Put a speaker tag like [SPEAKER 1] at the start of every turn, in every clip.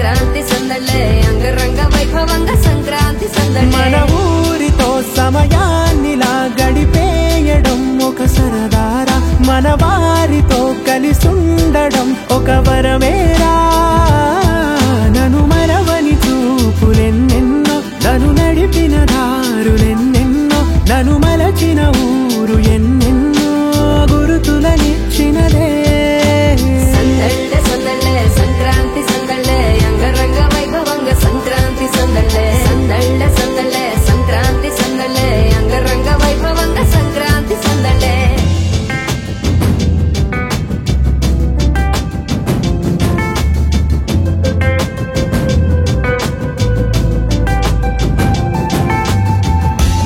[SPEAKER 1] సంక్రాంతి సందళ్ళే అంగరంగ వైభవంగా సంక్రాంతి సందళ్ళే
[SPEAKER 2] మన ఊరితో సమయాన్నిలా గడిపేయడం ఒక సరదారా మన వారితో కలిసుండడం ఒక వరమేరా నన్ను మరవని చూపులెన్నెన్నో నన్ను నడిపిన దారులెన్నెన్నో నన్ను మలచిన ఊరు ఎన్నెన్నో గురుతులనిచ్చినదే
[SPEAKER 1] సందళ్ళే సందళ్ళే సంక్రాంతి సందళ్ళే అంగరంగ వైభవంగా సంక్రాంతి సందళ్ళే సందళ్ళే సందళ్ళే సంక్రాంతి సందళ్ళే అంగరంగ వైభవంగా సంక్రాంతి సందళ్ళే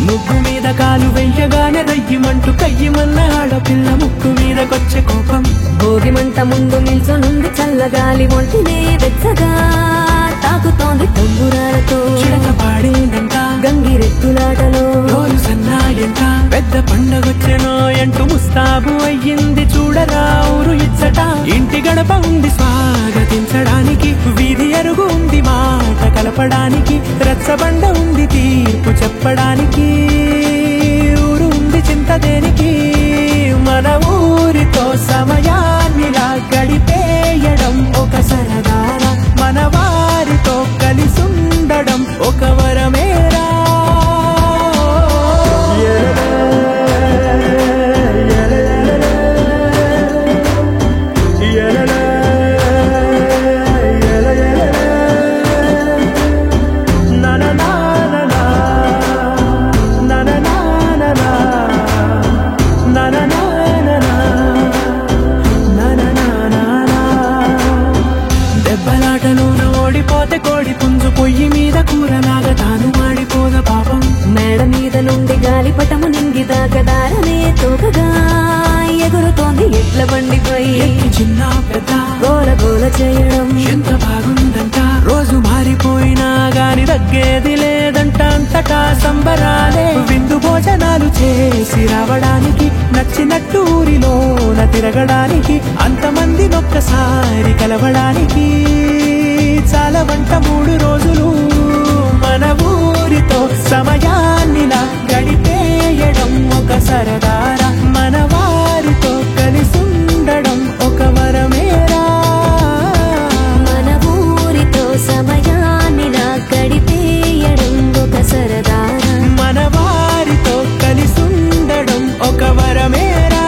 [SPEAKER 2] ముగ్గు మీద కాలు వెయ్యగానే రయ్యమంటూ కయ్యమన్న ఆడపిల్ల ముక్కు మీదకొచ్చే కోపం
[SPEAKER 1] భోగిమంట ముందు నిల్చొనుంది చల్లగాలి ఒంటినే వెచ్చగా తాకుతోంది తంబురాలతో
[SPEAKER 2] చిడక పాడేదంట
[SPEAKER 1] గంగిరెద్దులాటలో
[SPEAKER 2] రోజు సన్నాయంట పెద్ద పండగొచ్చెనో అంటూ ముస్తాబు అయ్యింది చూడరా ఊరు ఇచ్చట ఇంటి గడప ఉంది స్వాగతించడానికి వీధి అరుగు ఉంది మాట కలపడానికి రచ్చబండ ఉంది తీర్పు చెప్పడానికి ఊరు ఉంది చింత దేనికి మన ఊరితో సమయాన్నిలా గడిపేయడం ఒక సరదారా మన వారితో కలిసుండడం ఒక వరమేరా దెబ్బలాటలోన ఓడిపోతే కోడి పుంజు పొయ్యి మీద కూరలాగా తాను మాడిపోద పాపం
[SPEAKER 1] మేడ మీద నుండి గాలిపటము నింగి దాకదారనే తోకగా ఎగురుతోంది ఎట్ల బండిపై
[SPEAKER 2] ఎక్కి చిన్న పెద్ద
[SPEAKER 1] గోల గోల చేయడం
[SPEAKER 2] ఎంత బాగుందంట రోజు మారిపోయినా గాని తగ్గేది లేదంట అంతటా సంబరాలే విందు భోజనాలు చేసి రావడానికి నచ్చినట్టు ఊరిలోన తిరగడానికి అంతమంది ఒక్కసారి కలవడానికి చాలా వంట 3 రోజులు మన ఊరితో సమయాన్నిలా గడిపేయడం ఒక సరదారా మన వారితో కలిసుండడం ఒక వరమేరా
[SPEAKER 1] మన ఊరితో సమయాన్నిలా గడిపేయడం ఒక సరదారా
[SPEAKER 2] మన వారితో కలిసుండడం ఒక వరమేరా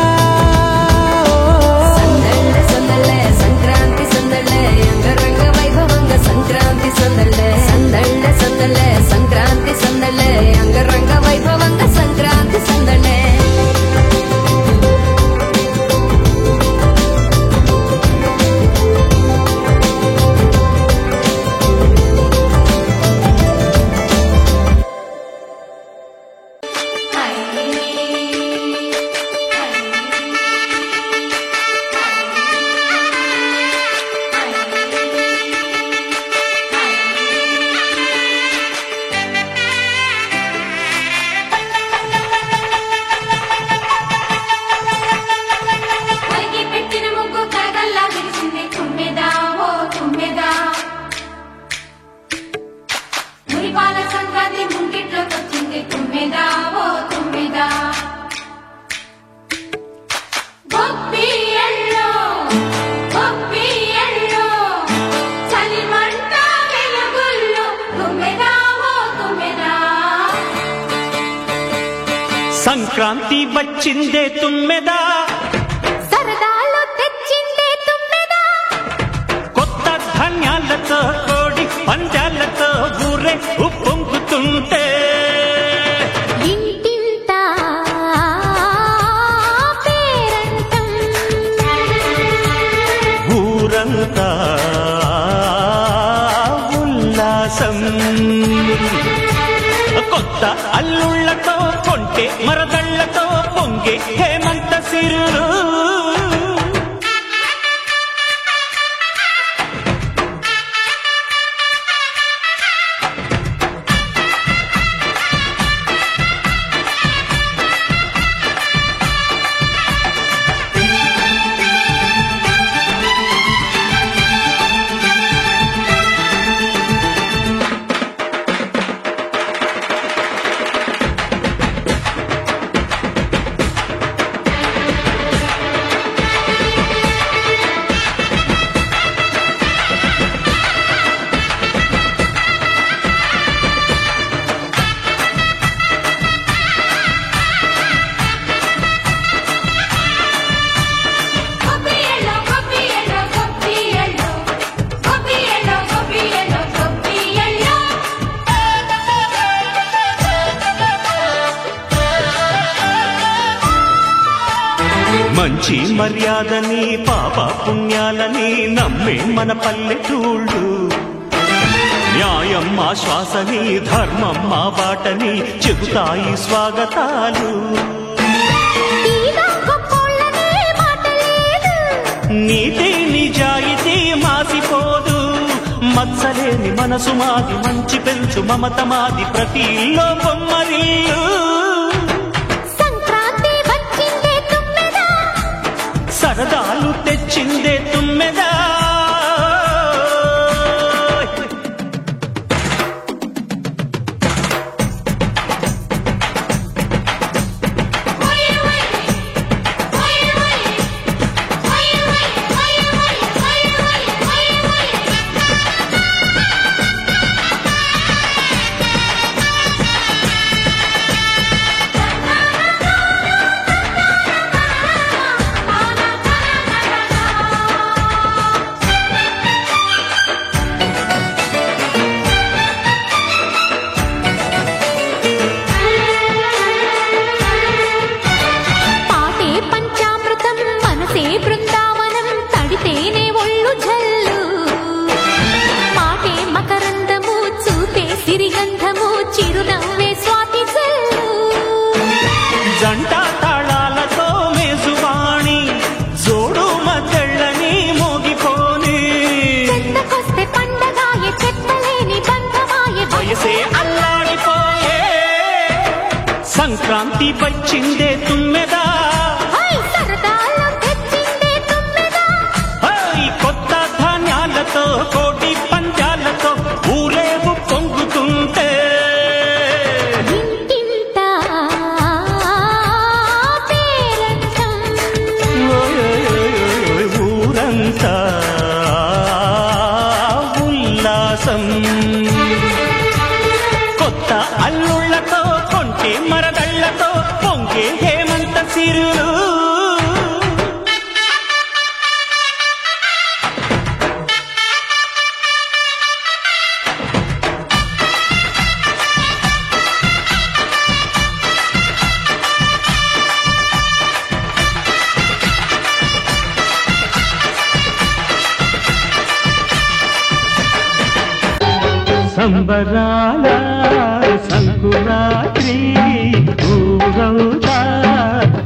[SPEAKER 1] సందళ్ళే సందళ్ళే సంక్రాంతి సందళ్ళే అంగరంగ వైభవంగా సంక్రాంతి సందళ్ళే సందళ్ళే సందళ్ళే సంక్రాంతి సందళ్ళే అంగరంగ వైభవంగా సంక్రాంతి సందళ్ళే
[SPEAKER 3] పెట్టిన ముగ్గు కరగల్లా విరిసింది తుమ్మెదా ఓ తుమ్మెదా మురిపాల సంక్రాంతి ముంగిట్లోకి వచ్చింది తుమ్మెదా ఓ తుమ్మెదా గొప్పియల్లో గొప్పియల్లో చలిమంట వెలుగుల్లో తుమ్మెదా ఓ తుమ్మెదా
[SPEAKER 4] సంక్రాంతి వచ్చిందే తుమ్మెదా
[SPEAKER 3] సరదాలు తెచ్చిందే తుమ్మెదా
[SPEAKER 4] కొత్త ధాన్యాలతో కోడి పందాలతో ఊరే ఉప్పొంగుతుంటే
[SPEAKER 3] ఇంటింటా పేరంటం
[SPEAKER 4] ఊరంతా ఉల్లాసం కొత్త అల్లుళ్లతో కొంటే మరదళ్లతో పొంగే హేమంత సిరులు మర్యాదని పాప పుణ్యాలని నమ్మే మన పల్లెటూళ్ళు న్యాయం మా శ్వాసని ధర్మం మా బాటని చెబుతాయి స్వాగతాలు నీతి నిజాయితీ మాసిపోదు మత్సలేని మనసు మాది మంచి పెంచు మమత మాది ప్రతి ఇల్లో బొమ్మరిల్లు సరదాలు తెచ్చిందే తుమ్మెదా
[SPEAKER 3] బృందావనం తడితేనే ఒళ్ళు జల్లు మాటే మకరందము చూపే సిరిగంధము చిరునవ్వే స్వాతి జల్లు
[SPEAKER 4] జంట తాళాలతో మేజువాణి జోడు మద్దళ్ళని మోగిపోని
[SPEAKER 3] చెత్తకొస్తే పండగాయే చెప్పలేని బంధమాయే
[SPEAKER 4] వయసే అల్లాడిపోయే సంక్రాంతి వచ్చిందే తుమ్మెదా కోటి పంజాలతో ఊరేగు పొంగుతుంటే
[SPEAKER 3] ఇంటింట పేరంటం
[SPEAKER 4] ఊరంతా ఉల్లాసం కొత్త అల్లుళ్లతో కొంటే మరదళ్లతో పొంగే హేమంత సిరులు సంబరాల సంకురాత్రి ఊరవుతా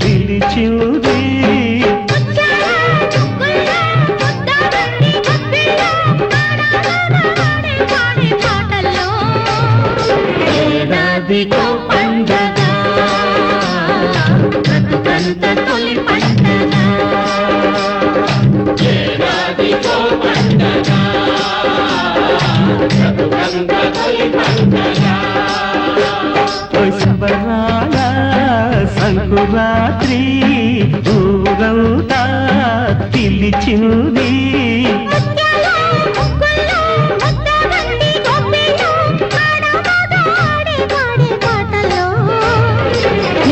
[SPEAKER 4] పిలిచింది ఏడాదికో పండగ బ్రతుకంత తొలి పండగ ఏడాదికో పండగ సంబరాల సంకురాత్రి ఊరవుతా పిలిచింది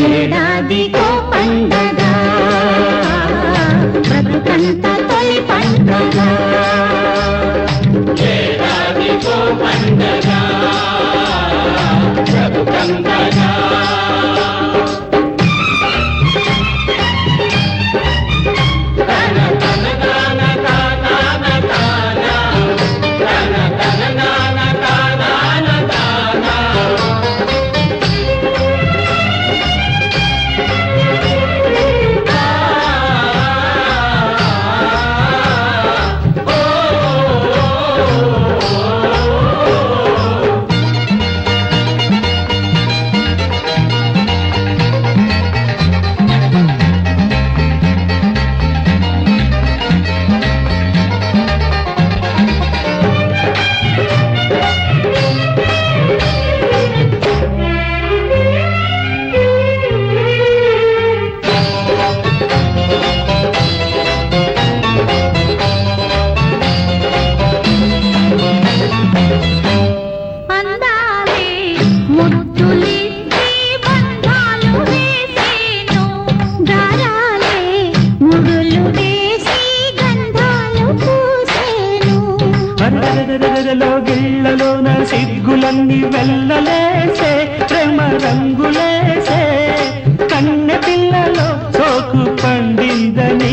[SPEAKER 4] ఏడాదికో పండగ బ్రతుకంత తొలి పండగ ఏడాదికో పండగ బ్రతుకంత గిళ్ళలోన సిగ్గులన్నీ వెళ్ళలేసే ప్రేమ రంగులేసే కన్నె పిల్లలో సోకు పండిందని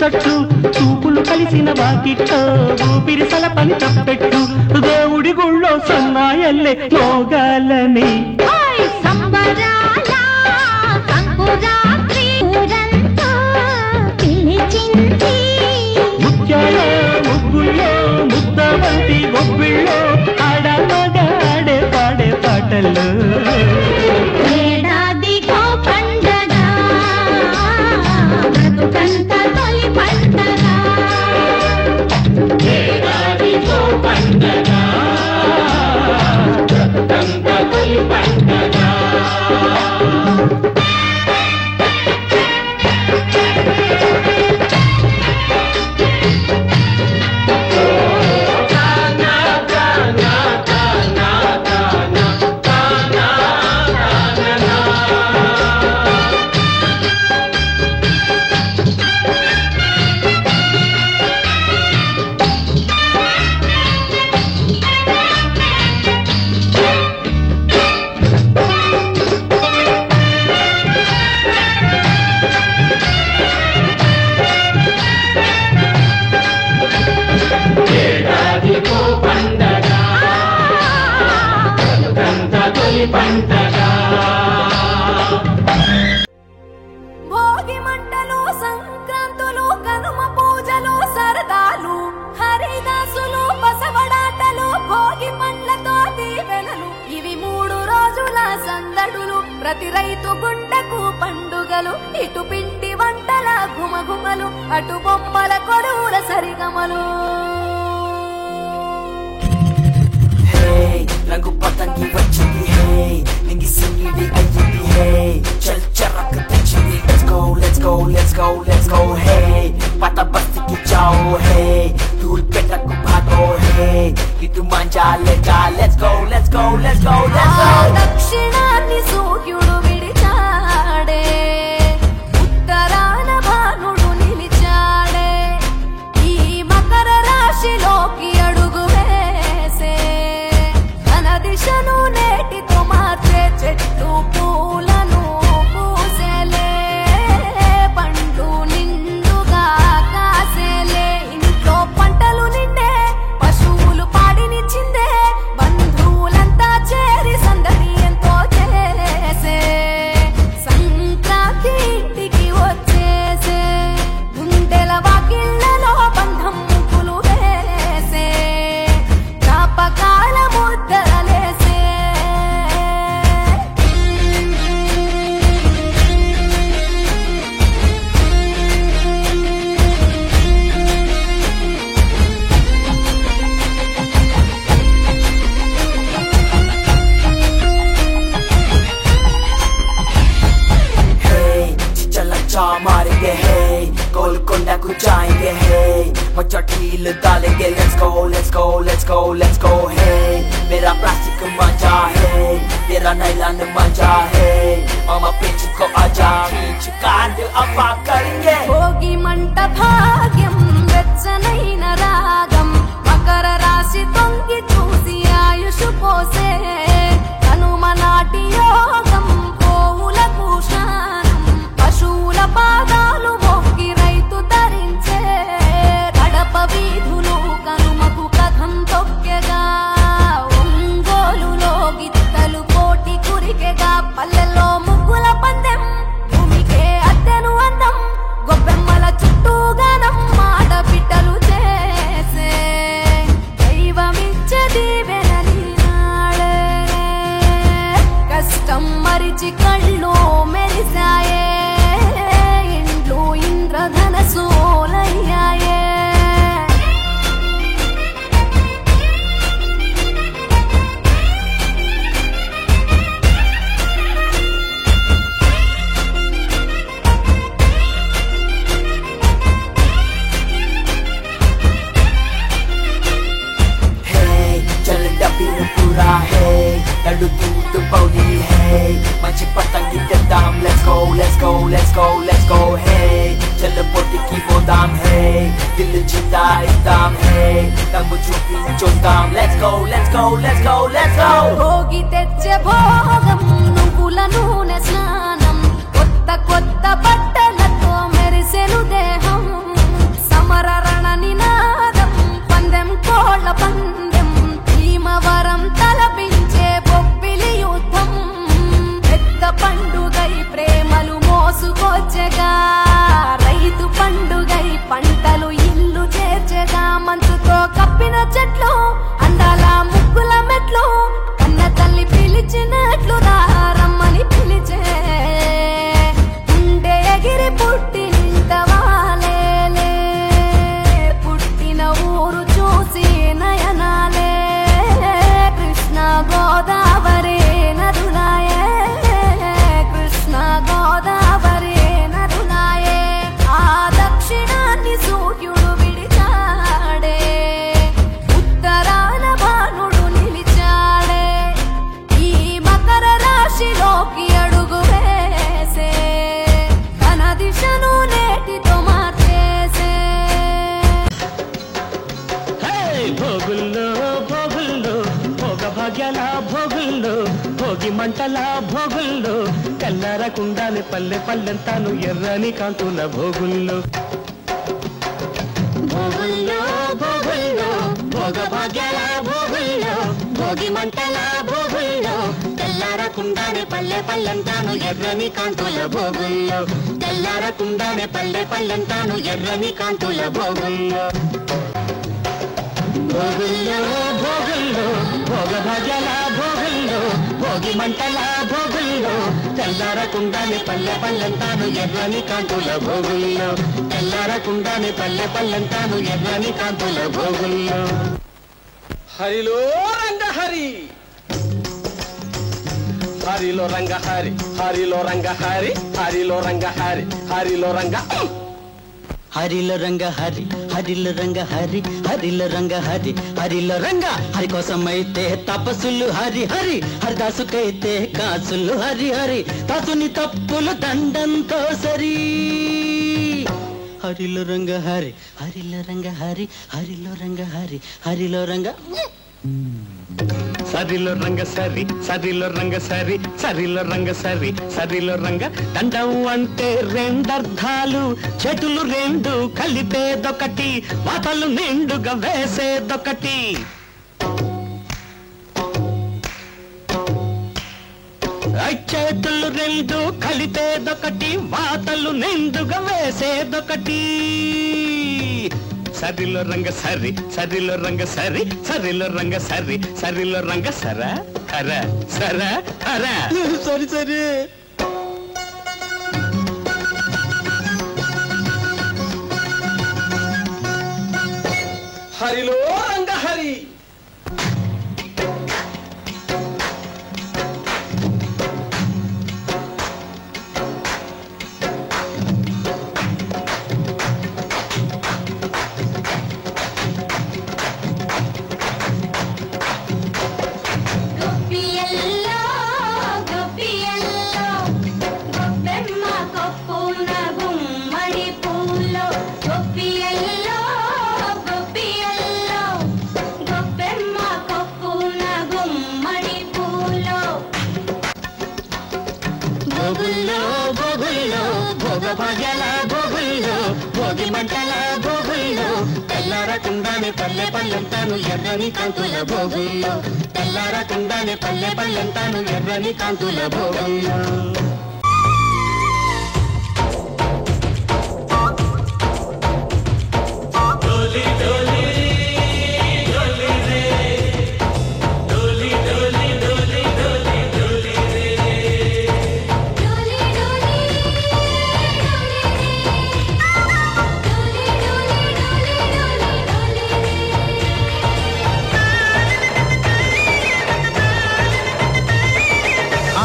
[SPEAKER 4] తట్టు చూపులు కలిసిన వాకిట్లో ఊపిరి సలపని తప్పెట్టు దేవుడి గుళ్ళో సన్నాయల్లే మోగాలని
[SPEAKER 3] సంబరాల సంకురాత్రి ఊరంతా పిలిచింది
[SPEAKER 4] ముత్యాల ముగ్గుల్లో ముద్ద వంటి గొప్పిళ్ళో ఆడమగాడే పాడే పాటల్లో
[SPEAKER 3] ఏడాదికో పండగ బ్రతుకంత తొలి పండగ
[SPEAKER 4] ఏడాదికో పండగ బ్రతుకంత తొలి పండగ
[SPEAKER 1] భోగి మంటలు సంక్రాంతులు కనుమ పూజలు సరదాలు హరిదాసులు బసవడాటలు భోగి పండ్లతో దీవెనలు ఇవి 3 రోజుల సందడులు ప్రతి రైతు గుండెకు పండుగలు ఇటు పిండి వంటల గుమగుమలు అటు బొమ్మల కొడువుల సరిగమలు
[SPEAKER 5] రంగు పతంగి వచ్చింది హే నింగి సింగిడి అయ్యింది హే చల్ చరక్ తెచ్చింది let's go let's go let's go let's go హే పట బస్తికి జాओ హే ధూల్ పెట్టకు భాగో హే ఇటు manja లేగా let's go let's go let's go let's go
[SPEAKER 1] దక్షిణాన్ని సూర్యుడు విడిచాడే ఉత్తరాన భానుడు నిలిచాడే ఈ మకర రాశిలోకి అడుగు వేసే తన దిశను నేటితో మార్చే చెట్టు పూలను పూసేలే పండు నిండుగా కాసేలే ఇంట్లో పంటలు నిండే పశువులు పాడినిచ్చిందే బంధువులంతా చేరి సందడి ఎంతో చేసే సంక్రాంతి ఇంటికి వచ్చేసే గుండెల వాకిళ్లలో బంధం ముగ్గులు వేసే జ్ఞాపకాల ముద్దలేసే
[SPEAKER 5] चिचलचा मारेंगे हे गोलकोंडा को जाएंगे हे मचटील डालेंगे let's go let's go let's go let's go हे मेरा प्लास्टिक मजा है तेरा नाइलॉन मजा है मामा पिंच को आजा खींच कांड अब करेंगे
[SPEAKER 1] భోగి మంట భాగ్యం వెచ్చనైన రాగం మకర రాశి తొంగి చూసి ఆయుషు పోసే కనుమ నాటి యోగం పోవులకు శానం పశువుల పాదాలు మొక్కి రైతు ధరించే కడప వీధులు కనుమకు కథం తొక్కెగా ఒంగోలులో గిత్తలు కోటి కురికెగా పల్లెల్లో ముగ్గుల పందెం భూమికే అద్దెను అందం గొప్పెమ్మల చుట్టూ గానం ఆడబిడ్డలు చేసే దైవమిచ్చే దీవెనని నాడే కష్టం మరిచి కళ్ళు మెరిసాయే ఇండ్లు ఇంద్రధనసోలయ్యాయే
[SPEAKER 5] Hey, चल डबी पूरा है लड्डू दूध पौली है मच्छी पतंगी के दाम let's go let's go let's go let's go hey चल पोटी की वो दाम है दिल जिंदा एकदम है दम चुपी जो दाम let's go let's go let's go let's go
[SPEAKER 1] Bhogi తెచ్చే భోగం నువ్వుల నూనె స్నానం కొత్త కొత్త బట్టలతో మెరిసెను దేహం
[SPEAKER 2] మంటల భోగుల్లో తెల్లారకుండానే పల్లె పల్లెంతాను ఎర్రని కాంతుల భోగుల్లో
[SPEAKER 3] భోగుల్లో భోగుల్లో భోగ భాగ్యాల భోగుల్లో భోగి మంటల భోగుల్లో తెల్లారకుండానే పల్లె పల్లెంతాను ఎర్రని కాంతుల భోగుల్లో తెల్లారకుండానే పల్లె పల్లెంతాను ఎర్రని కాంతుల భోగుల్లో భోగుల్లో భోగుల్లో భోగ భాగ్యాల భోగుల్లో భోగి మంటల భోగుల్లో తెల్లారకుండానే పల్లె పల్లెంతాను ఎర్రని కాంతుల భోగుల్లో తెల్లారకుండానే పల్లె పల్లెంతాను ఎర్రని కాంతుల భోగుల్లో
[SPEAKER 2] హరిలో రంగ హరి హరిలో రంగ హరి హరిలో రంగ హరి హరిలో రంగ హరి హరిలో రంగ
[SPEAKER 6] హరిలో రంగ హరి హరిలో రంగ హరి హరిలో రంగ హరి హరిలో రంగ హరి కోసమైతే తపస్సులు హరి హరి హరిదాసుకైతే కాసులు హరి హరి దాసుని తప్పులు దండంతో సరి హరిలో రంగ హరి హరిలో రంగ హరి హరిలో రంగ హరి హరిలో రంగ
[SPEAKER 2] సరిలో రంగ సరి సరిలో రంగ సరి సరిలో రంగ సరి సరిలో రంగ దండం అంటే రెండర్థాలు చెటులు రెండు కలిపేదొకటి వాతలు నిండుగా వేసేదొకటి చేతులు రెండు కలిపేదొకటి వాతలు నిండుగా వేసేదొకటి సరిలో రంగ సరి సరిలో రంగ సరి సరిలో రంగ సరి సరిలో రంగ సర హర సర హర
[SPEAKER 6] సరి సరి
[SPEAKER 2] హరిలో రంగ హరి
[SPEAKER 3] భోగుల్లో భోగుల్లో భోగ భాగ్యాల భోగుల్లో భోగి మంటల భోగుల్లో తెల్లారకుండానే పల్లె పల్లెంతాను ఎర్రని కాంతుల భోగుల్లో తెల్లారకుండానే పల్లె పల్లెంతాను ఎర్రని కాంతుల భోగుల్లో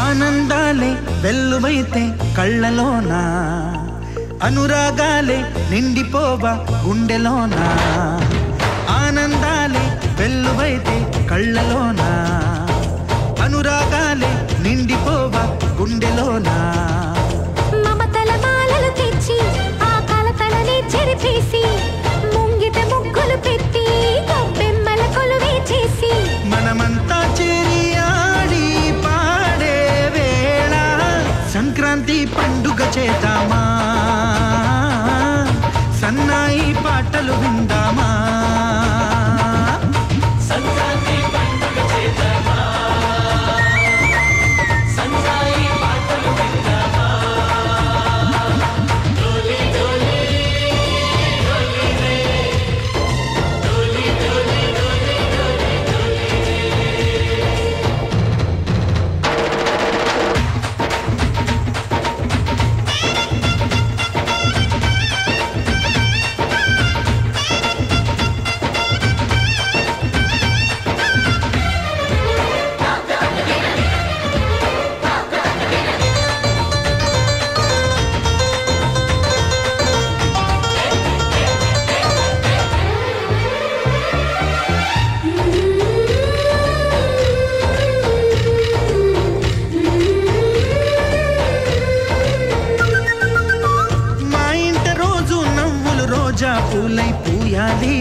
[SPEAKER 7] ఆనందాలే వెల్లువైతే కళ్ళలోనా అనురాగాలే నిండిపోవా గుండెలోనా ఆనందాలే వెల్లువైతే కళ్ళలోనా అనురాగాలే నిండిపోవా గుండెలోనా
[SPEAKER 3] మమతల మాలలు తెచ్చి ఆ కలతలని చెరిపేసి ముంగిట ముగ్గులు పెట్టి గొప్పెమ్మల కొలువే చేసి
[SPEAKER 7] మనమంతా చేరి ఆడి పాడే వేళ సంక్రాంతి పండుగ చేద్దామా సన్నాయి పాటలు విందామా
[SPEAKER 2] సంక్రాంతి పండుగ చేద్దామా సన్నాయి పాటలు విందామా డోలి డోలి డోలి రే డోలి డోలి డోలి డోలి డోలి
[SPEAKER 7] మా ఇంట రోజు నవ్వులు రోజా పూలై పూయాలి